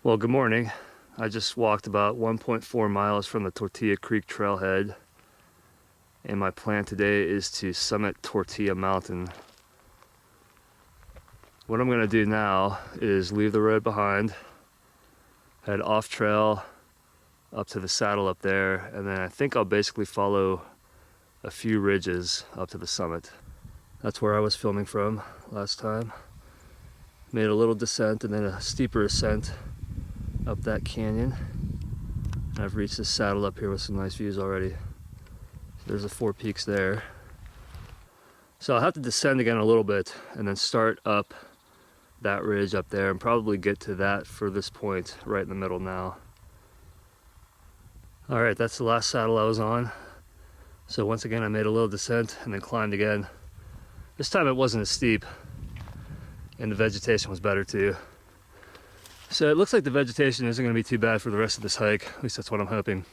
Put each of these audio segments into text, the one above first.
Well, good morning. I just walked about 1.4 miles from the Tortilla Creek trailhead, and my plan today is to summit Tortilla Mountain. What I'm going to do now is leave the road behind, head off trail up to the saddle up there, and then I think I'll basically follow a few ridges up to the summit. That's where I was filming from last time. Made a little descent and then a steeper ascent up that canyon. I've reached this saddle up here with some nice views already. There's the 4 peaks there. So I'll have to descend again a little bit and then start up that ridge up there and probably get to that furthest point right in the middle now. All right, that's the last saddle I was on. So once again, I made a little descent and then climbed again. This time it wasn't as steep and the vegetation was better too. So it looks like the vegetation isn't going to be too bad for the rest of this hike. At least that's what I'm hoping.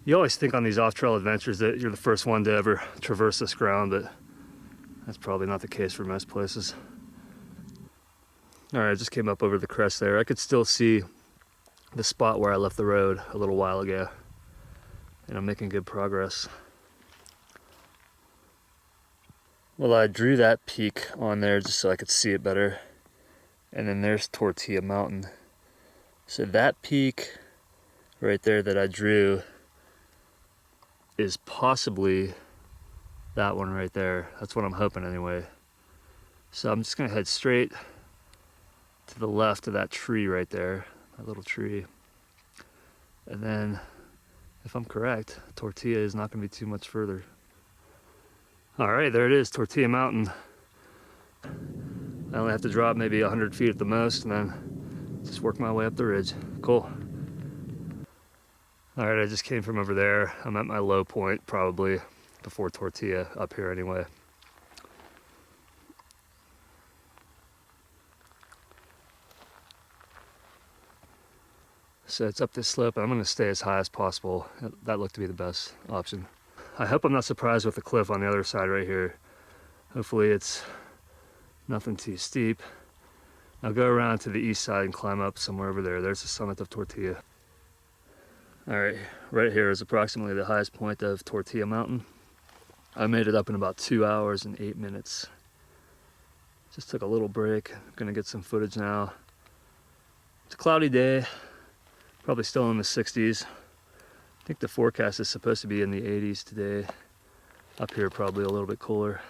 You always think on these off-trail adventures that you're the first one to ever traverse this ground, but that's probably not the case for most places. All right, I just came up over the crest there. I could still see the spot where I left the road a little while ago, and I'm making good progress. Well, I drew that peak on there just so I could see it better. And then there's Tortilla Mountain. So that peak right there that I drew is possibly that one right there. That's what I'm hoping anyway. So I'm just gonna head straight to the left of that tree right there, that little tree. And then, if I'm correct, Tortilla is not gonna be too much further. All right, there it is, Tortilla Mountain. I only have to drop maybe 100 feet at the most and then just work my way up the ridge. Cool. All right, I just came from over there. I'm at my low point probably before Tortilla up here anyway. So it's up this slope and I'm gonna stay as high as possible. That looked to be the best option. I hope I'm not surprised with the cliff on the other side right here. Hopefully it's nothing too steep. I'll go around to the east side and climb up somewhere over there. There's the summit of Tortilla. All right, right here is approximately the highest point of Tortilla Mountain. I made it up in about 2 hours and 8 minutes. Just took a little break. I'm gonna get some footage now. It's a cloudy day, probably still in the 60s. I think the forecast is supposed to be in the 80s today. Up here, probably a little bit cooler.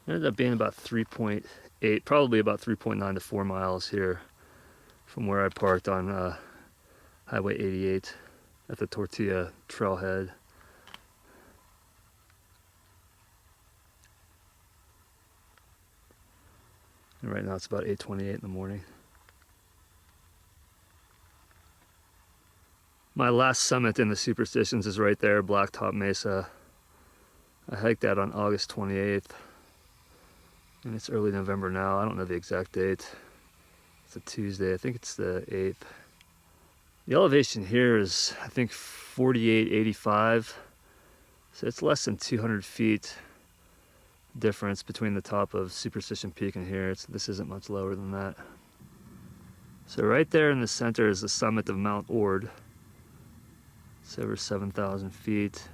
It ended up being about 3.8, probably about 3.9 to 4 miles here from where I parked on Highway 88 at the Tortilla trailhead. And right now it's about 8:28 in the morning. My last summit in the Superstitions is right there, Blacktop Mesa. I hiked that on August 28th. And it's early November now. I don't know the exact date. It's a Tuesday. I think it's the 8th. The elevation here is, I think, 4885. So it's less than 200 feet difference between the top of Superstition Peak and here. This isn't much lower than that. So right there in the center is the summit of Mount Ord. It's over 7,000 feet.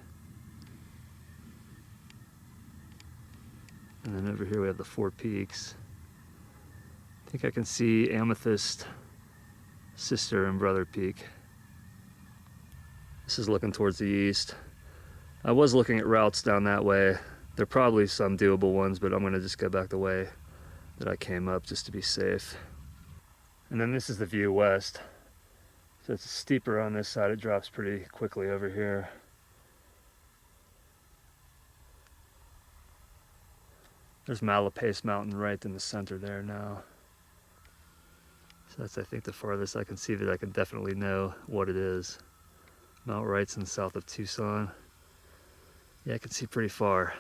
And then over here we have the 4 peaks. I think I can see Amethyst, Sister, and Brother Peak. This is looking towards the east. I was looking at routes down that way. There are probably some doable ones, but I'm gonna just go back the way that I came up just to be safe. And then this is the view west. So it's steeper on this side. It drops pretty quickly over here. There's Malapace Mountain right in the center there now. So that's, I think, the farthest I can see that I can definitely know what it is. Mount Wrightson south of Tucson. Yeah, I can see pretty far.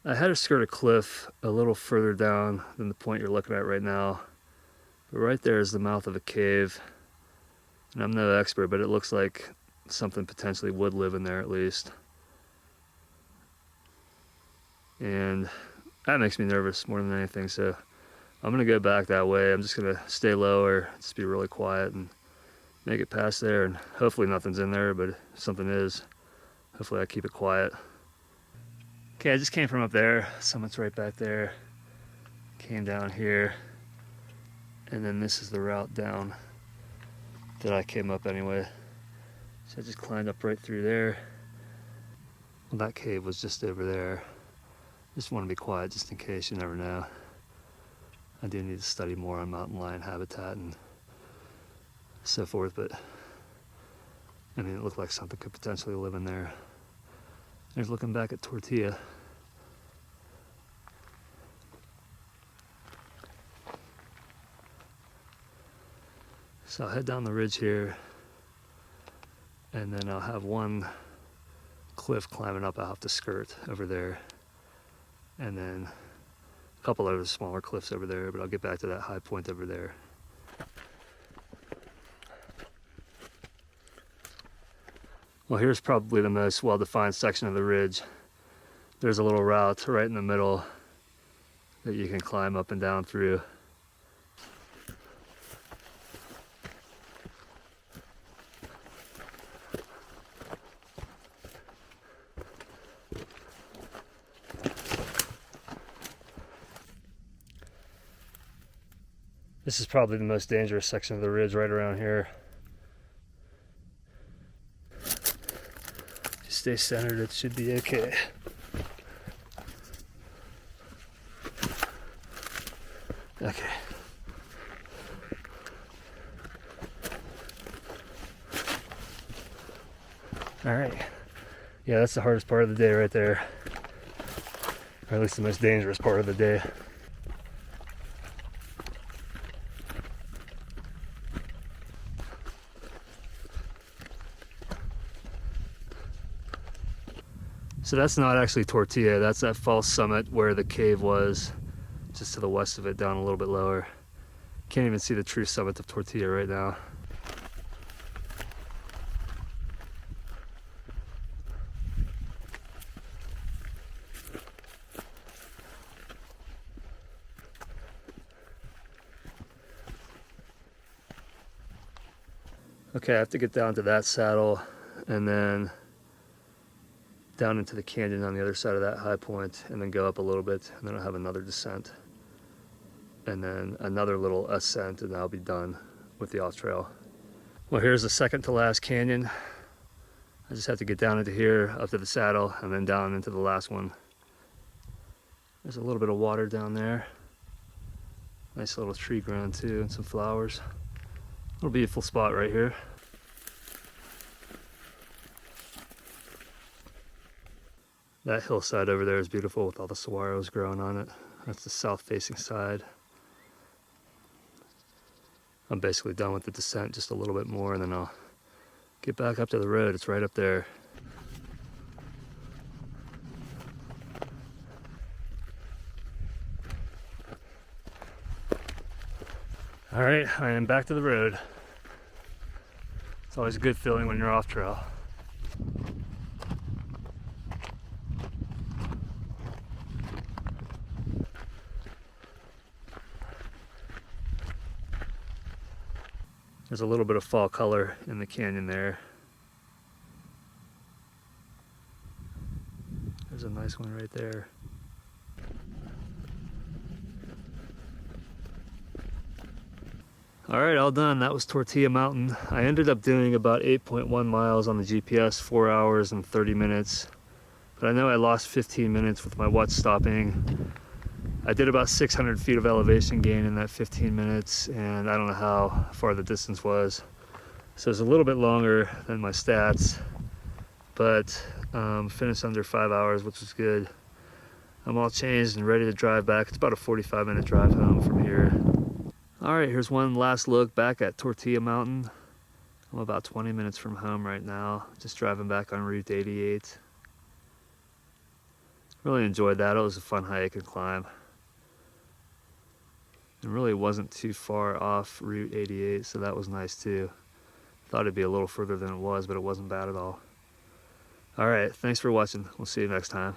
I had to skirt a cliff a little further down than the point you're looking at right now. But right there is the mouth of a cave. And I'm no expert, but it looks like something potentially would live in there at least. and that makes me nervous more than anything. So I'm gonna go back that way. I'm just gonna stay lower, just be really quiet and make it past there, and hopefully nothing's in there, but if something is, hopefully I keep it quiet. Okay, I just came from up there. Summit's right back there. Came down here, and then this is the route down that I came up anyway. So I just climbed up right through there. Well, that cave was just over there. Just want to be quiet just in case, you never know. I do need to study more on mountain lion habitat and so forth, but I mean, it looked like something could potentially live in there. There's looking back at Tortilla. So I'll head down the ridge here, and then I'll have one cliff climbing up I'll have to skirt over there, and then a couple other smaller cliffs over there, but I'll get back to that high point over there. Well, here's probably the most well-defined section of the ridge. There's a little route right in the middle that you can climb up and down through. This is probably the most dangerous section of the ridge right around here. Just stay centered, it should be okay. Okay. All right. Yeah, that's the hardest part of the day right there. Or at least the most dangerous part of the day. So that's not actually Tortilla, that's that false summit where the cave was, just to the west of it, down a little bit lower. Can't even see the true summit of Tortilla right now. Okay, I have to get down to that saddle and then down into the canyon on the other side of that high point, and then go up a little bit, and then I'll have another descent, and then another little ascent, and I'll be done with the off trail. Well, here's the second to last canyon. I just have to get down into here, up to the saddle, and then down into the last one. There's a little bit of water down there. Nice little tree ground too, and some flowers. Little beautiful spot right here. That hillside over there is beautiful with all the saguaros growing on it. That's the south-facing side. I'm basically done with the descent, just a little bit more, and then I'll get back up to the road. It's right up there. All right, I am back to the road. It's always a good feeling when you're off trail. There's a little bit of fall color in the canyon there. There's a nice one right there. All right, all done. That was Tortilla Mountain. I ended up doing about 8.1 miles on the GPS, 4 hours and 30 minutes. But I know I lost 15 minutes with my watch stopping. I did about 600 feet of elevation gain in that 15 minutes, and I don't know how far the distance was. So it's a little bit longer than my stats, but finished under 5 hours, which was good. I'm all changed and ready to drive back. It's about a 45-minute drive home from here. All right, here's one last look back at Tortilla Mountain. I'm about 20 minutes from home right now, just driving back on Route 88. Really enjoyed that. It was a fun hike and climb. It really wasn't too far off Route 88, so that was nice too. Thought it'd be a little further than it was, but it wasn't bad at all. All right, thanks for watching. We'll see you next time.